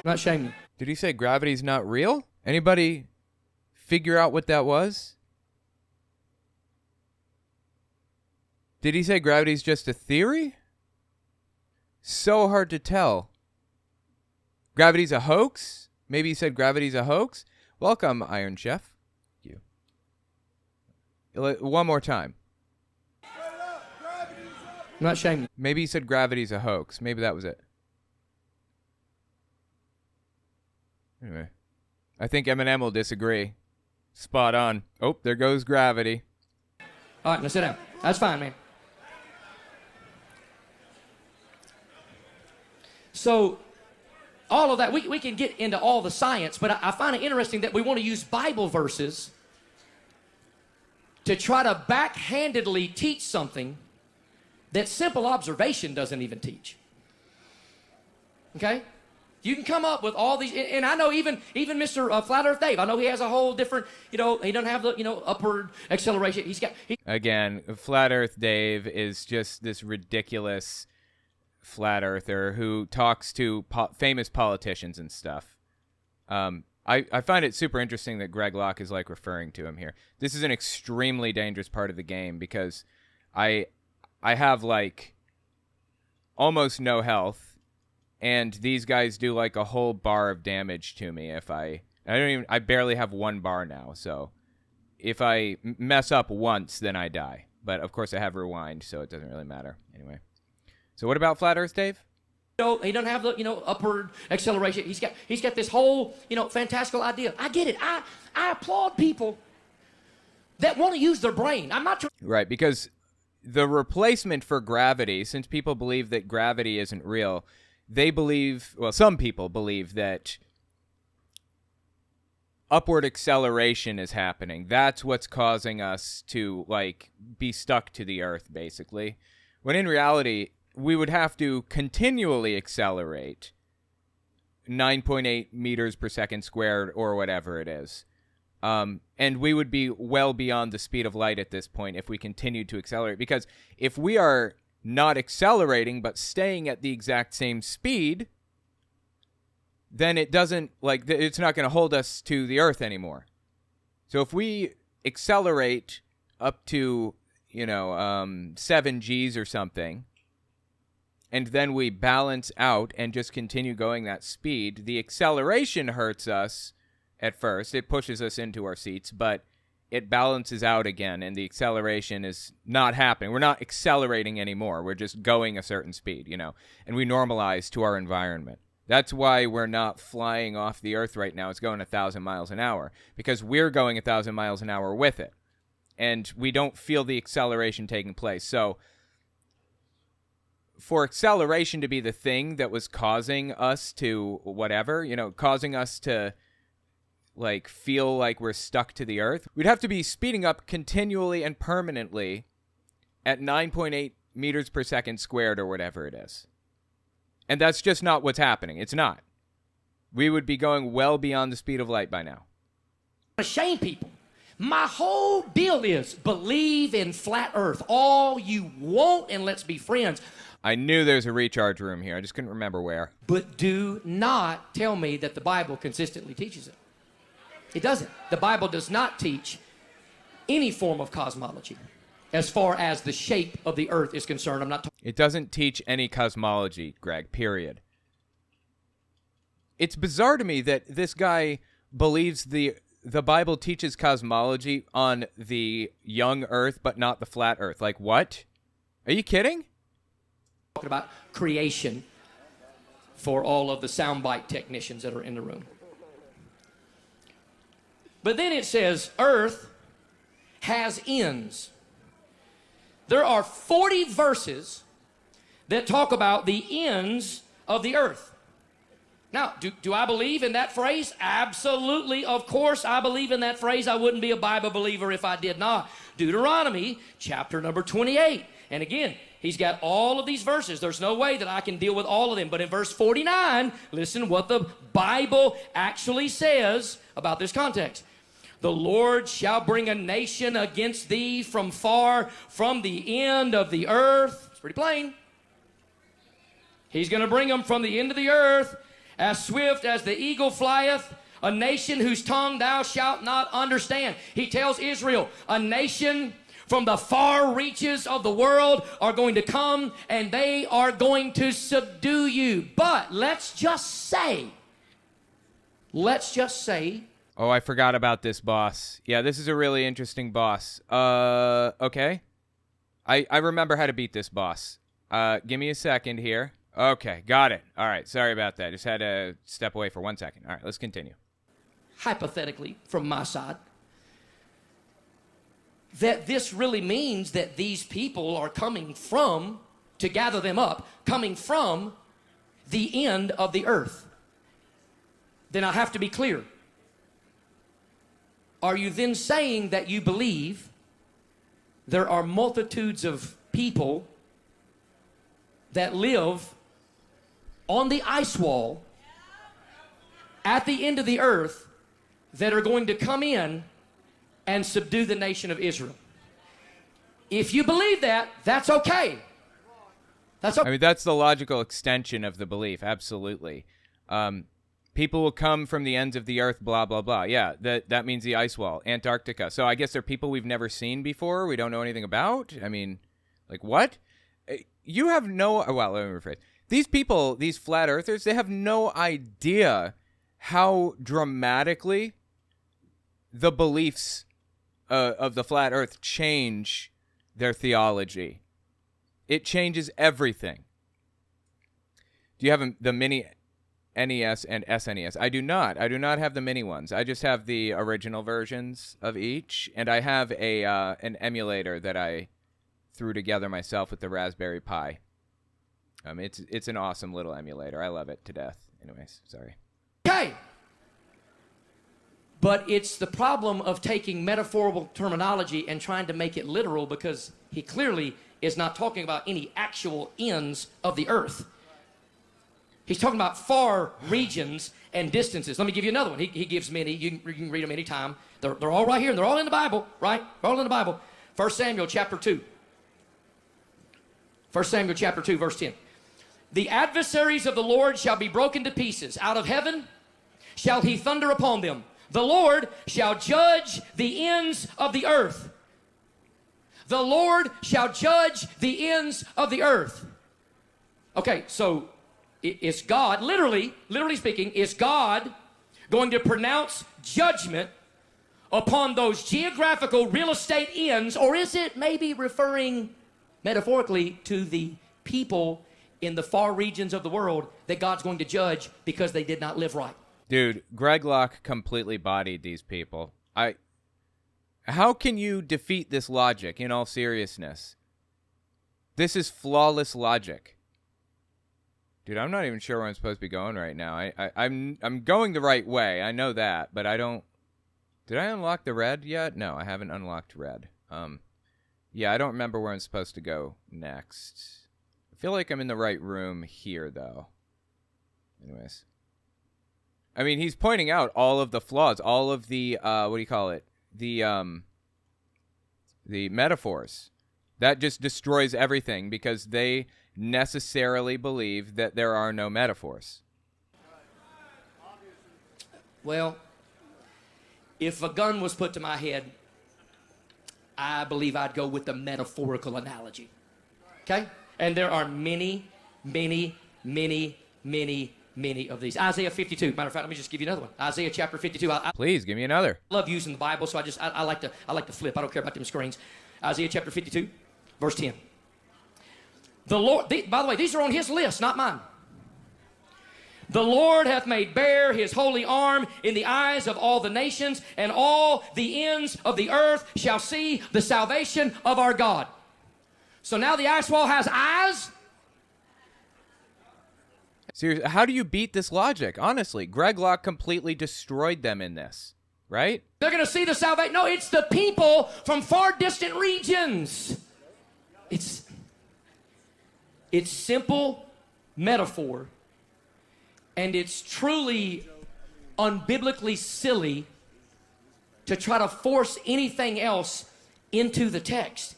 B: not shaming you.
A: Did he say gravity's not real? Anybody figure out what that was? Did he say gravity's just a theory? So hard to tell. Gravity's a hoax? Maybe he said gravity's a hoax? Welcome, Iron Chef. Thank you. One more time.
B: I'm not shaming you.
A: Maybe he said gravity's a hoax. Maybe that was it. Anyway, I think Eminem will disagree. Spot on. Oh, there goes gravity.
B: All right, now sit down. That's fine, man. So, all of that, we can get into all the science, but I find it interesting that we want to use Bible verses to try to backhandedly teach something that simple observation doesn't even teach. Okay? You can come up with all these, and I know even Mr. Flat Earth Dave, I know he has a whole different, he doesn't have the, upward acceleration.
A: Again, Flat Earth Dave is just this ridiculous flat earther who talks to famous politicians and stuff. I find it super interesting that Greg Locke is like referring to him here. This is an extremely dangerous part of the game because I have like almost no health, and these guys do like a whole bar of damage to me if I barely have 1 bar now. So if I mess up once, then I die. But of course I have rewind, so it doesn't really matter. Anyway. So what about Flat Earth, Dave?
B: He doesn't have the, upward acceleration. He's got this whole, fantastical idea. I get it. I applaud people that want to use their brain. I'm not trying.
A: Right, because the replacement for gravity, since people believe that gravity isn't real, some people believe that upward acceleration is happening. That's what's causing us to, be stuck to the earth, basically. When in reality, we would have to continually accelerate 9.8 meters per second squared or whatever it is. And we would be well beyond the speed of light at this point if we continued to accelerate. Because if we are not accelerating but staying at the exact same speed, then it doesn't, it's not going to hold us to the earth anymore. So if we accelerate up to, 7 Gs or something, and then we balance out and just continue going that speed, the acceleration hurts us at first. It pushes us into our seats, but it balances out again, and the acceleration is not happening. We're not accelerating anymore. We're just going a certain speed, and we normalize to our environment. That's why we're not flying off the earth right now. It's going 1,000 miles an hour, because we're going 1,000 miles an hour with it, and we don't feel the acceleration taking place. So for acceleration to be the thing that was causing us to whatever, causing us to feel like we're stuck to the earth, we'd have to be speeding up continually and permanently at 9.8 meters per second squared or whatever it is. And that's just not what's happening. It's not. We would be going well beyond the speed of light by now.
B: Shame people. My whole deal is believe in flat earth all you want, and let's be friends.
A: I knew there's a recharge room here. I just couldn't remember where.
B: But do not tell me that the Bible consistently teaches it. It doesn't. The Bible does not teach any form of cosmology as far as the shape of the earth is concerned. I'm not talking.
A: It doesn't teach any cosmology, Greg, period. It's bizarre to me that this guy believes the the Bible teaches cosmology on the young Earth, but not the flat Earth. Like, what? Are you kidding?
B: Talking about creation for all of the soundbite technicians that are in the room. But then it says, Earth has ends. There are 40 verses that talk about the ends of the earth. Now, do I believe in that phrase? Absolutely. Of course, I believe in that phrase. I wouldn't be a Bible believer if I did not. Deuteronomy, chapter number 28. And again, he's got all of these verses. There's no way that I can deal with all of them. But in verse 49, listen what the Bible actually says about this context. The Lord shall bring a nation against thee from far, from the end of the earth. It's pretty plain. He's going to bring them from the end of the earth, as swift as the eagle flieth, a nation whose tongue thou shalt not understand. He tells Israel, a nation from the far reaches of the world are going to come, and they are going to subdue you. But let's just say,
A: oh, I forgot about this boss. Yeah, this is a really interesting boss. Okay. I remember how to beat this boss. Give me a second here. Okay, got it. All right, sorry about that. Just had to step away for 1 second. All right, let's continue.
B: Hypothetically, from my side, that this really means that these people are coming from, to gather them up, coming from the end of the earth. Then I have to be clear. Are you then saying that you believe there are multitudes of people that live on the ice wall at the end of the earth that are going to come in and subdue the nation of Israel? If you believe that, that's okay. That's okay.
A: I mean, that's the logical extension of the belief. Absolutely. People will come from the ends of the earth, blah, blah, blah. Yeah, that means the ice wall, Antarctica. So I guess they're people we've never seen before, we don't know anything about? I mean, like, what? You have no... Well, let me rephrase. These people, these flat earthers, they have no idea how dramatically the beliefs of the flat earth change their theology. It changes everything. Do you have the mini NES and SNES? I do not. I do not have the mini ones. I just have the original versions of each, and I have an emulator that I threw together myself with the Raspberry Pi. It's an awesome little emulator. I love it to death. Anyways, sorry.
B: Okay. But it's the problem of taking metaphorical terminology and trying to make it literal, because he clearly is not talking about any actual ends of the earth. He's talking about far regions and distances. Let me give you another one. He gives many. You can read them anytime. They're all right here, and they're all in the Bible, right? They're all in the Bible. 1 Samuel chapter 2. 1 Samuel chapter 2, verse 10. The adversaries of the Lord shall be broken to pieces. Out of heaven shall he thunder upon them. The Lord shall judge the ends of the earth. The Lord shall judge the ends of the earth. Okay, so is God, literally speaking, is God going to pronounce judgment upon those geographical real estate ends, or is it maybe referring metaphorically to the people in the far regions of the world that God's going to judge because they did not live right?
A: Dude, Greg Locke completely bodied these people. How can you defeat this logic, in all seriousness? This is flawless logic. Dude, I'm not even sure where I'm supposed to be going right now. I'm going the right way. I know that, but I don't... Did I unlock the red yet? No, I haven't unlocked red. Yeah, I don't remember where I'm supposed to go next. I feel like I'm in the right room here, though. Anyways. I mean, he's pointing out all of the flaws, all of the, what do you call it? The metaphors. That just destroys everything because they necessarily believe that there are no metaphors.
B: Well, if a gun was put to my head, I believe I'd go with the metaphorical analogy. Okay? And there are many, many, many, many, many of these. Isaiah 52. Matter of fact, let me just give you another one. Isaiah chapter 52. I
A: Please give me another.
B: love using the Bible, so I like to flip. I don't care about them screens. Isaiah chapter 52, verse 10. The Lord, by the way, these are on his list, not mine. The Lord hath made bare his holy arm in the eyes of all the nations, and all the ends of the earth shall see the salvation of our God. So now the ice wall has eyes?
A: Seriously, how do you beat this logic? Honestly, Greg Locke completely destroyed them in this, right?
B: They're going to see the salvation. No, it's the people from far distant regions. It's simple metaphor, and it's truly unbiblically silly to try to force anything else into the text.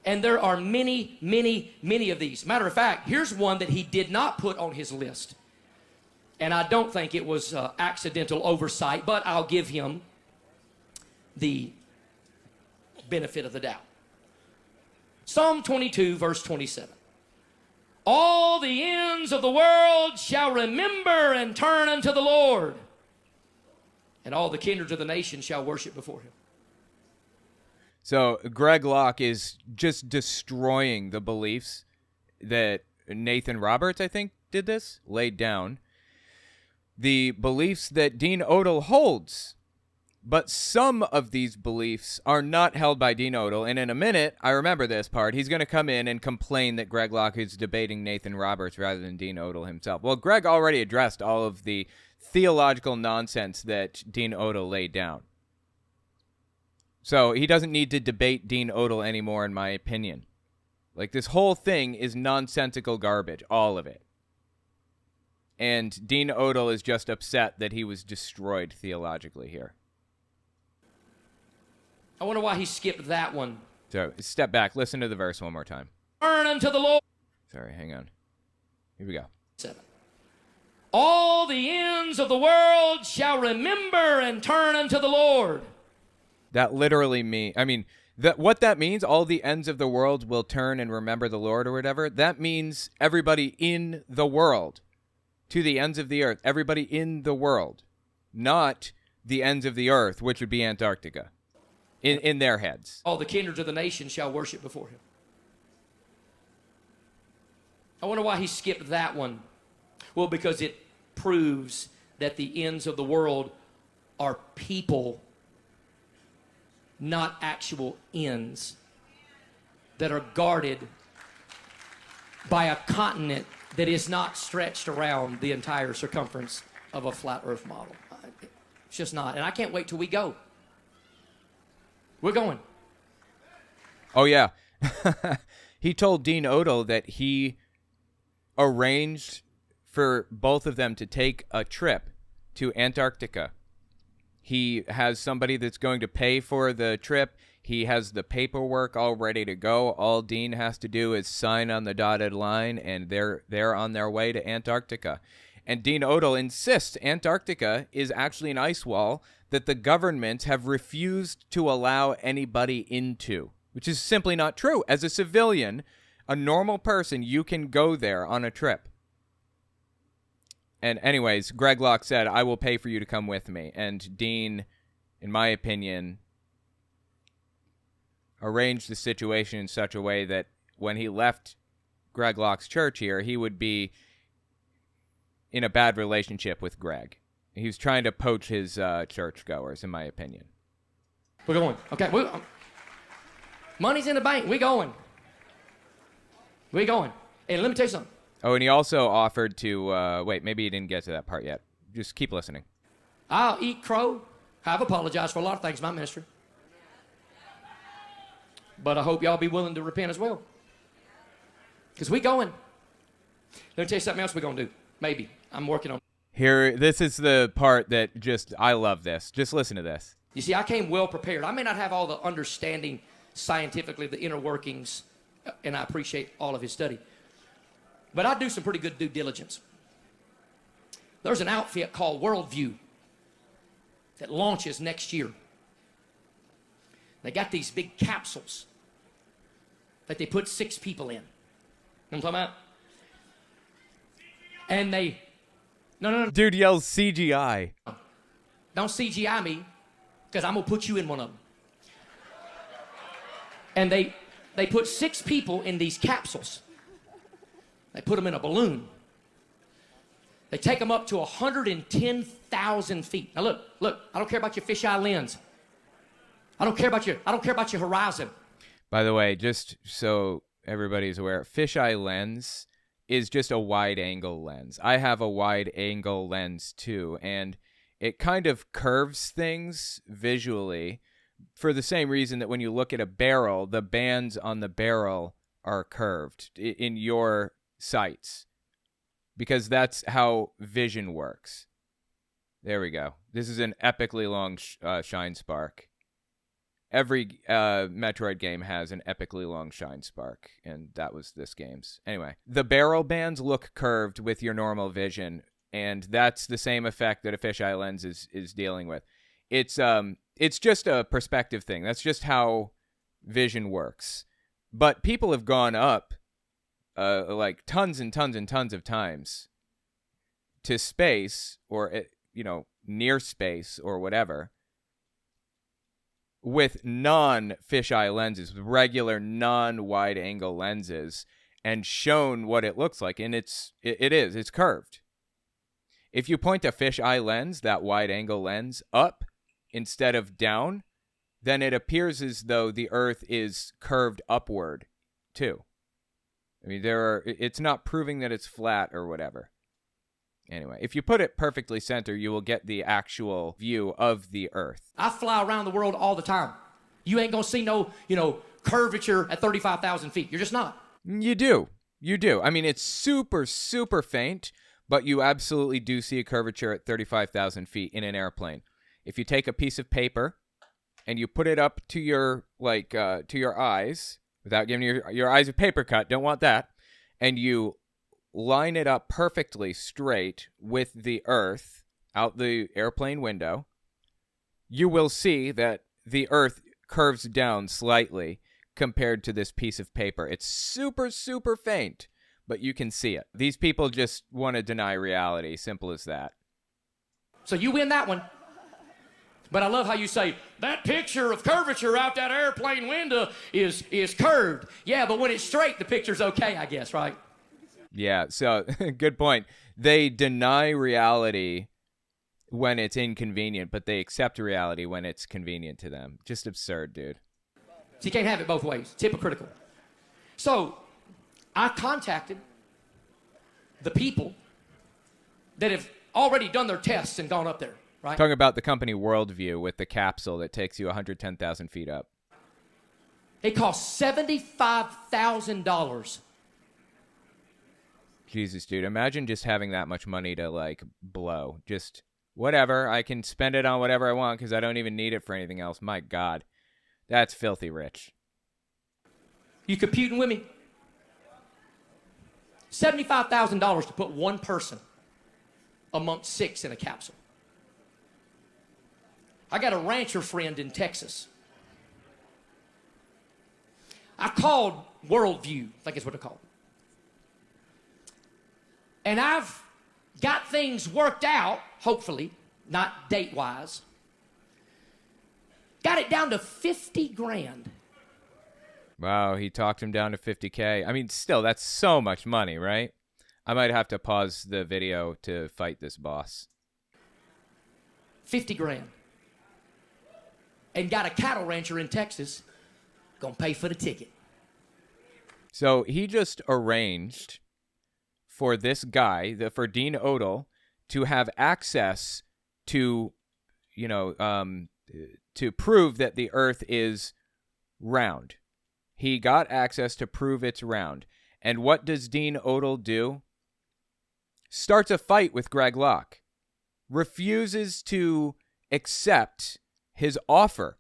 B: And there are many, many, many of these. Matter of fact, here's one that he did not put on his list. And I don't think it was accidental oversight, but I'll give him the benefit of the doubt. Psalm 22, verse 27. All the ends of the world shall remember and turn unto the Lord, and all the kindreds of the nations shall worship before him.
A: So Greg Locke is just destroying the beliefs that Nathan Roberts, I think, did this, laid down. The beliefs that Dean Odle holds. But some of these beliefs are not held by Dean Odle. And in a minute, I remember this part, he's going to come in and complain that Greg Locke is debating Nathan Roberts rather than Dean Odle himself. Well, Greg already addressed all of the theological nonsense that Dean Odle laid down. So he doesn't need to debate Dean Odle anymore, in my opinion. Like, this whole thing is nonsensical garbage, all of it. And Dean Odle is just upset that he was destroyed theologically here.
B: I wonder why he skipped that one.
A: So, step back, listen to the verse one more time.
B: Turn unto the Lord.
A: Sorry, hang on. Here we go.
B: 7. All the ends of the world shall remember and turn unto the Lord.
A: That literally means, what that means, all the ends of the world will turn and remember the Lord or whatever, that means everybody in the world, to the ends of the earth, everybody in the world, not the ends of the earth, which would be Antarctica, in their heads.
B: All the kindreds of the nations shall worship before him. I wonder why he skipped that one. Well, because it proves that the ends of the world are people, not actual ends, that are guarded by a continent that is not stretched around the entire circumference of a flat earth model. It's just not. And I can't wait till we go. We're going.
A: Oh, yeah. He told Dean Odle that he arranged for both of them to take a trip to Antarctica. He has somebody that's going to pay for the trip. He has the paperwork all ready to go. All Dean has to do is sign on the dotted line, and they're on their way to Antarctica. And Dean Odle insists Antarctica is actually an ice wall that the governments have refused to allow anybody into, which is simply not true. As a civilian, a normal person, you can go there on a trip. And anyways, Greg Locke said, I will pay for you to come with me. And Dean, in my opinion, arranged the situation in such a way that when he left Greg Locke's church here, he would be in a bad relationship with Greg. He was trying to poach his churchgoers, in my opinion.
B: We're going. Okay. Money's in the bank. We're going. We're going. And let me tell you something.
A: Oh, and he also offered to, wait, maybe he didn't get to that part yet. Just keep listening.
B: I'll eat crow. I've apologized for a lot of things in my ministry. But I hope y'all be willing to repent as well. Because we going. Let me tell you something else we're going to do. Maybe. I'm working on.
A: Here, this is the part that just, I love this. Just listen to this.
B: You see, I came well prepared. I may not have all the understanding scientifically, the inner workings, and I appreciate all of his study. But I do some pretty good due diligence. There's an outfit called Worldview that launches next year. They got these big capsules that they put 6 people in. You know what I'm talking about? And they No.
A: Dude yells CGI.
B: Don't CGI me, because I'm going to put you in one of them. And they put 6 people in these capsules. They put them in a balloon. They take them up to 110,000 feet. Now look, I don't care about your fisheye lens. I don't care about your horizon.
A: By the way, just so everybody's aware, fisheye lens is just a wide angle lens. I have a wide angle lens too, and it kind of curves things visually for the same reason that when you look at a barrel, the bands on the barrel are curved in your sights, because that's how vision works. There we go. This is an epically long shine spark. Every Metroid game has an epically long shine spark, and that was this game's. Anyway, the barrel bands look curved with your normal vision, and that's the same effect that a fisheye lens is dealing with. It's just a perspective thing. That's just how vision works. But people have gone up like tons and tons and tons of times to space, or near space or whatever, with non-fisheye lenses, with regular non-wide angle lenses, and shown what it looks like, and it's curved. If you point a fisheye lens, that wide angle lens, up instead of down, then it appears as though the Earth is curved upward too. I mean, it's not proving that it's flat or whatever. Anyway, if you put it perfectly center, you will get the actual view of the Earth.
B: I fly around the world all the time. You ain't gonna see no, curvature at 35,000 feet. You're just not.
A: You do. I mean, it's super, super faint, but you absolutely do see a curvature at 35,000 feet in an airplane. If you take a piece of paper and you put it up to your eyes, without giving your eyes a paper cut, don't want that, and you line it up perfectly straight with the Earth out the airplane window, you will see that the Earth curves down slightly compared to this piece of paper. It's super, super faint, but you can see it. These people just want to deny reality. Simple as that.
B: So you win that one. But I love how you say, that picture of curvature out that airplane window is curved. Yeah, but when it's straight, the picture's okay, I guess, right?
A: Yeah, so good point. They deny reality when it's inconvenient, but they accept reality when it's convenient to them. Just absurd, dude.
B: So you can't have it both ways. It's hypocritical. So I contacted the people that have already done their tests and gone up there, right?
A: Talking about the company Worldview with the capsule that takes you 110,000 feet up.
B: It costs $75,000.
A: Jesus, dude. Imagine just having that much money to, blow. Just whatever. I can spend it on whatever I want because I don't even need it for anything else. My God. That's filthy rich.
B: You computing with me? $75,000 to put one person amongst 6 in a capsule. I got a rancher friend in Texas. I called Worldview, I think is what they're called. And I've got things worked out, hopefully, not date-wise. Got it down to 50 grand.
A: Wow, he talked him down to 50K. I mean, still, that's so much money, right? I might have to pause the video to fight this boss.
B: 50 grand. And got a cattle rancher in Texas gonna pay for the ticket.
A: So he just arranged for this guy, for Dean Odell, to have access to, to prove that the Earth is round. He got access to prove it's round. And what does Dean Odell do? Starts a fight with Greg Locke. Refuses to accept his offer.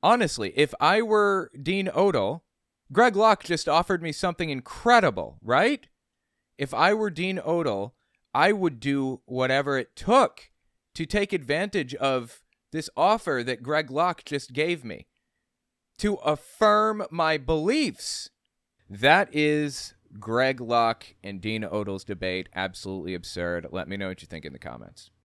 A: Honestly, if I were Dean Odell, Greg Locke just offered me something incredible, right? If I were Dean Odell, I would do whatever it took to take advantage of this offer that Greg Locke just gave me, to affirm my beliefs. That is Greg Locke and Dean Odel's debate, absolutely absurd. Let me know what you think in the comments.